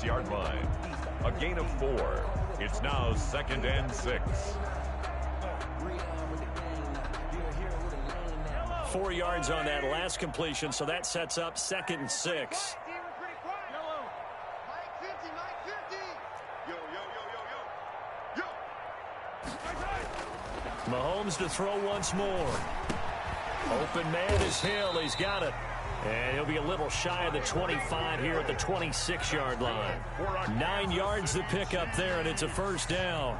26-yard line. A gain of 4. It's now 2nd and 6. 4 yards on that last completion, so that sets up 2nd and 6. Mahomes to throw once more. Open man is Hill. He's got it. And he'll be a little shy of the 25 here at the 26-yard line. 9 yards to pick up there, and it's a first down.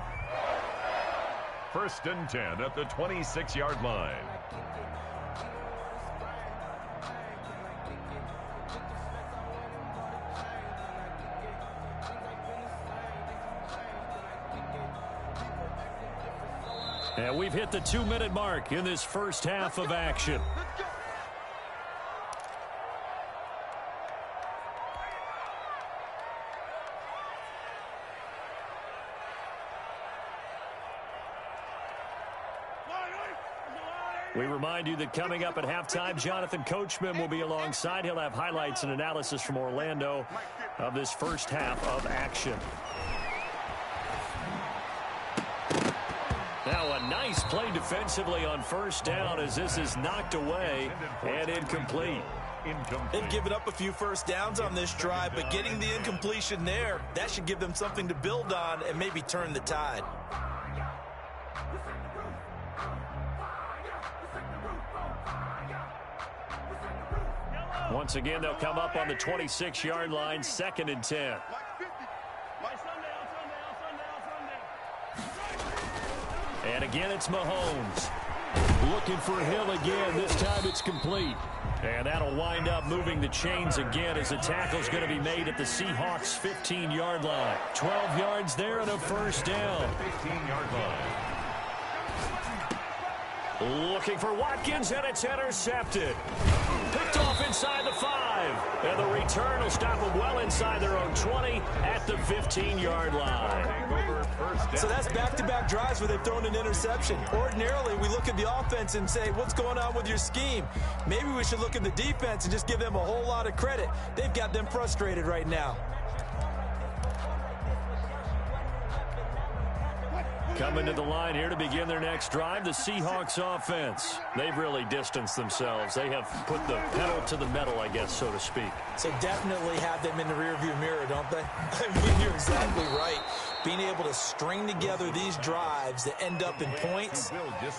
1st and 10 at the 26-yard line. And we've hit the 2-minute mark in this first half of action. We remind you that coming up at halftime, Jonathan Coachman will be alongside. He'll have highlights and analysis from Orlando of this first half of action. Now a nice play defensively on first down as this is knocked away and incomplete. They've given up a few first downs on this drive, but getting the incompletion there, that should give them something to build on and maybe turn the tide. Once again, they'll come up on the 26-yard line, 2nd and 10. And again, it's Mahomes. Looking for Hill again. This time it's complete. And that'll wind up moving the chains again as the tackle's going to be made at the Seahawks' 15-yard line. 12 yards there and a first down. 15-yard line. Looking for Watkins, and it's intercepted. Picked off inside the 5. And the return will stop them well inside their own 20 at the 15-yard line. So that's back-to-back drives where they've thrown an interception. Ordinarily, we look at the offense and say, what's going on with your scheme? Maybe we should look at the defense and just give them a whole lot of credit. They've got them frustrated right now. Coming to the line here to begin their next drive, the Seahawks offense. They've really distanced themselves. They have put the pedal to the metal, I guess, so to speak. So definitely have them in the rearview mirror, don't they? I mean, you're exactly right. Being able to string together these drives that end up in points,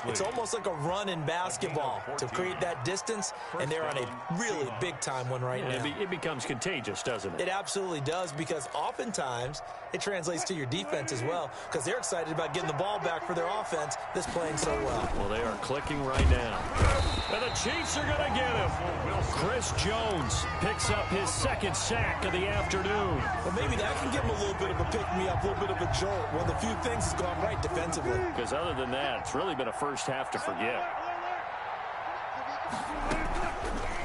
it's almost like a run in basketball to create that distance, and they're on a really big-time one right now. It becomes contagious, doesn't it? It absolutely does, because oftentimes it translates to your defense as well, because they're excited about getting the ball back for their offense that's playing so well. Well, they are clicking right now. And the Chiefs are going to get him. Chris Jones picks up his 2nd sack of the afternoon. Well, maybe that can give him a little bit of a pick-me-up, a little bit of a jolt. One of the few things that's gone right defensively. Because other than that, it's really been a first half to forget.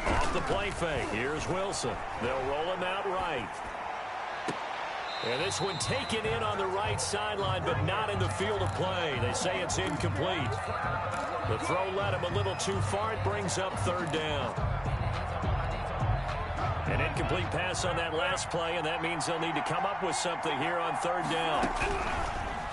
Off the play fake, here's Wilson. They'll roll him out right. And this one taken in on the right sideline, but not in the field of play. They say it's incomplete. The throw led him a little too far. It brings up 3rd down. An incomplete pass on that last play, and that means they'll need to come up with something here on 3rd down.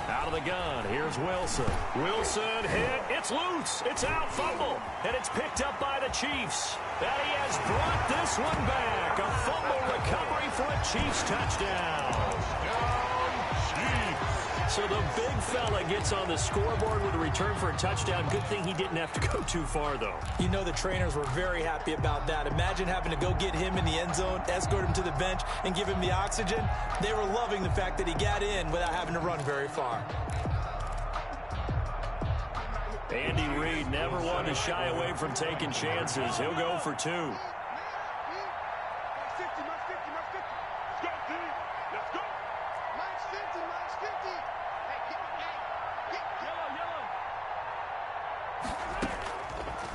Out of the gun, here's Wilson. Wilson hit, it's loose, it's out, fumble, and it's picked up by the Chiefs. And he has brought this one back. A fumble recovery for a Chiefs touchdown. So the big fella gets on the scoreboard with a return for a touchdown. Good thing he didn't have to go too far, though. You know the trainers were very happy about that. Imagine having to go get him in the end zone, escort him to the bench, and give him the oxygen. They were loving the fact that he got in without having to run very far. Andy Reid never wanted to shy away from taking chances. He'll go for 2.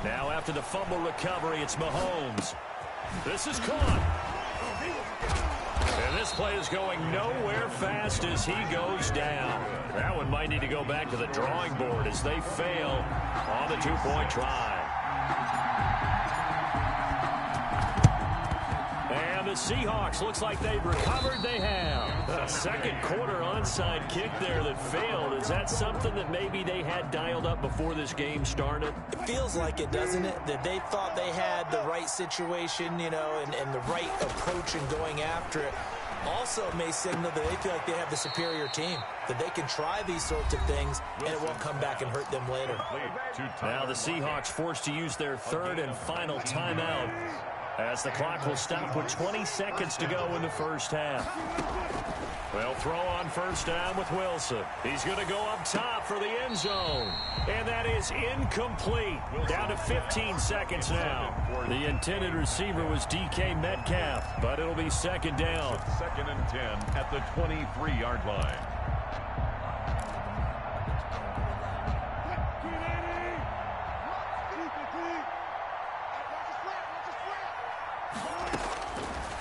Now after the fumble recovery, it's Mahomes. This is caught. And this play is going nowhere fast as he goes down. That one might need to go back to the drawing board as they fail on the 2-point try. And the Seahawks, looks like they've recovered. They have. A second quarter onside kick there that failed. Is that something that maybe they had dialed up before this game started? It feels like it, doesn't it? That they thought they had the right situation, you know, and the right approach in going after it. Also may signal that they feel like they have the superior team, that they can try these sorts of things and it won't come back and hurt them later. Now the Seahawks forced to use their third and final timeout as the clock will stop with 20 seconds to go in the first half. They'll throw on first down with Wilson. He's going to go up top for the end zone. And that is incomplete. Down to 15 seconds now. The intended receiver was DK Metcalf, but it'll be second down. Second and 10 at the 23-yard line.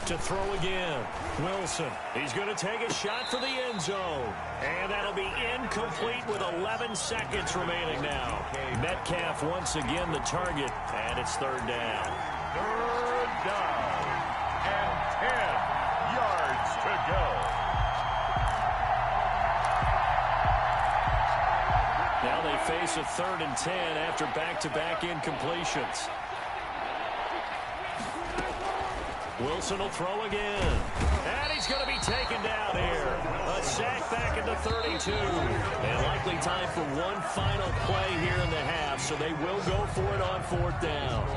To throw again. Wilson. He's going to take a shot for the end zone. And that'll be incomplete with 11 seconds remaining now. Metcalf once again the target. And it's third down. Third down. And 10 yards to go. Now they face a third and 10 after back-to-back incompletions. Wilson will throw again. And he's going to be taken down here. A sack back at the 32. And likely time for one final play here in the half, so they will go for it on fourth down.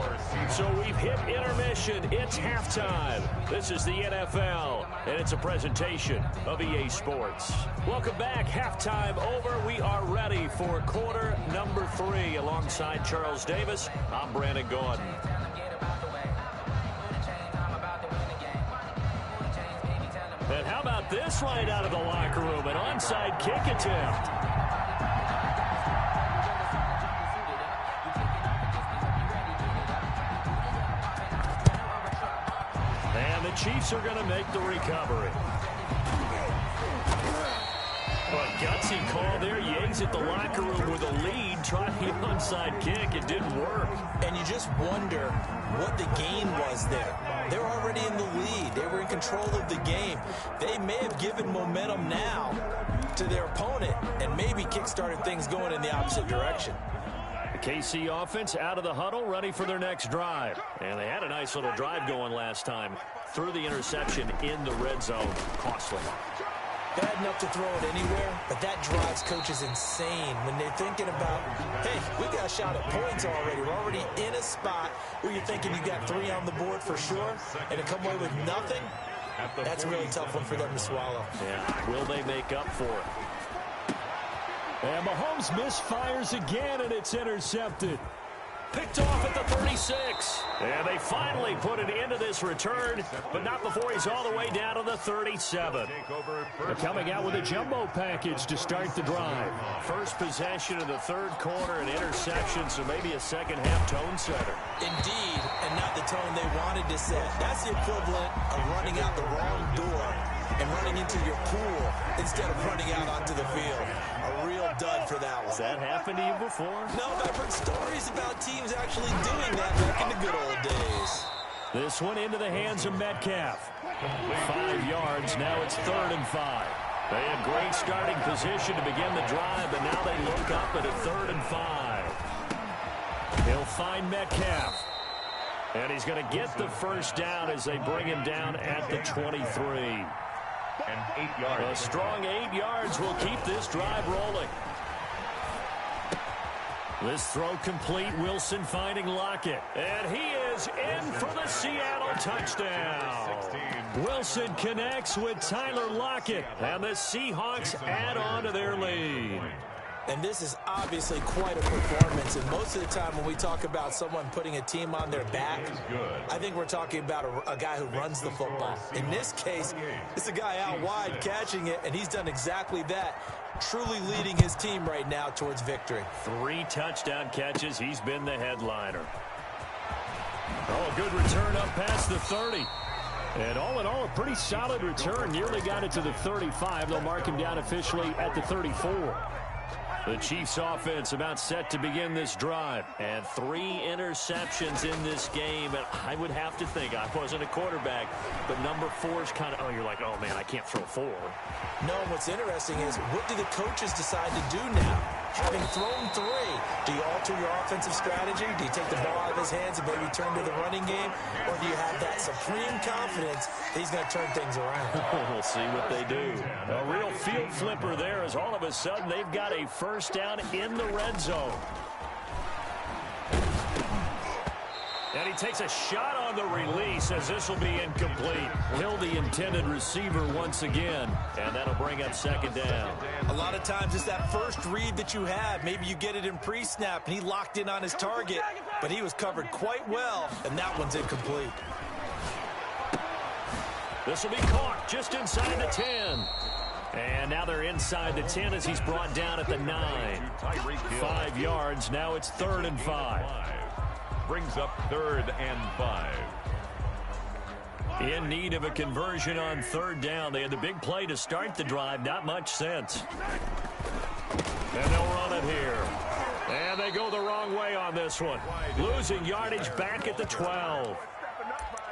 So we've hit intermission. It's halftime. This is the NFL, and it's a presentation of EA Sports. Welcome back. Halftime over. We are ready for quarter number 3. Alongside Charles Davis, I'm Brandon Gordon. And how about this right out of the locker room? An onside kick attempt. And the Chiefs are going to make the recovery. Well, gutsy call there. Yates at the locker room with a lead, trying the onside kick. It didn't work. And you just wonder what the gain was there. They're already in the lead. They were in control of the game. They may have given momentum now to their opponent and maybe kick-started things going in the opposite direction. The KC offense out of the huddle, ready for their next drive. And they had a nice little drive going last time. Threw the interception in the red zone. Costly. Bad enough to throw it anywhere, but that drives coaches insane when they're thinking about, hey, we got a shot at points already. We're already in a spot where you're thinking you got 3 on the board for sure, and to come away with nothing, that's a really tough one for them to swallow. Yeah, will they make up for it? And Mahomes misfires again, and it's intercepted. Picked off at the 36. And they finally put an end to this return, but not before he's all the way down to the 37. They're coming out with a jumbo package to start the drive. First possession of the third quarter, an interception, so maybe a second-half tone setter. Indeed, and not the tone they wanted to set. That's the equivalent of running out the wrong door and running into your pool instead of running out onto the field. A real dud for that one. Has that happened to you before? No, but I've heard stories about teams actually doing that back in the good old days. This one into the hands of Metcalf. 5 yards, now it's 3rd and 5. They had great starting position to begin the drive, but now they look up at a 3rd and 5. He'll find Metcalf. And he's going to get the first down as they bring him down at the 23. And 8 yards. A strong 8 yards will keep this drive rolling. This throw complete. Wilson finding Lockett. And he is in for the Seattle touchdown. Wilson connects with Tyler Lockett. And the Seahawks add on to their lead. And this is obviously quite a performance. And most of the time when we talk about someone putting a team on their back, I think we're talking about a guy who runs the football. In this case, it's a guy out wide catching it, and he's done exactly that, truly leading his team right now towards victory. 3 touchdown catches. He's been the headliner. Oh, a good return up past the 30. And all in all, a pretty solid return. Nearly got it to the 35. They'll mark him down officially at the 34. The Chiefs offense about set to begin this drive. And 3 interceptions in this game. And I would have to think, I wasn't a quarterback, but number 4 is kind of, oh, you're like, oh, man, I can't throw 4. No, what's interesting is what do the coaches decide to do now? Having thrown 3, do you alter your offensive strategy? Do you take the ball out of his hands and maybe turn to the running game? Or do you have that supreme confidence that he's going to turn things around? We'll see what they do. A real field flipper there as all of a sudden they've got a first down in the red zone. And he takes a shot on the release as this will be incomplete. Hill, the intended receiver once again. And that'll bring up second down. A lot of times it's that first read that you have. Maybe you get it in pre-snap and he locked in on his target, but he was covered quite well, and that one's incomplete. This will be caught just inside the 10. And now they're inside the 10 as he's brought down at the 9. 5 yards. Now it's 3rd and 5. Brings up 3rd and 5. In need of a conversion on 3rd down. They had the big play to start the drive. Not much sense. And they'll run it here. And they go the wrong way on this one. Losing yardage back at the 12.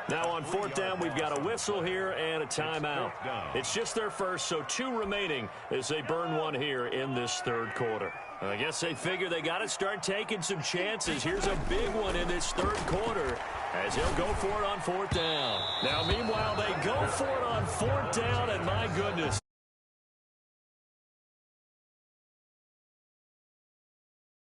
Now on 4th down, we've got a whistle here and a timeout. It's just their first, so 2 remaining as they burn one here in this 3rd quarter. I guess they figure they got to start taking some chances. Here's a big one in this 3rd quarter as he'll go for it on 4th down. Now, meanwhile, they go for it on 4th down, and my goodness.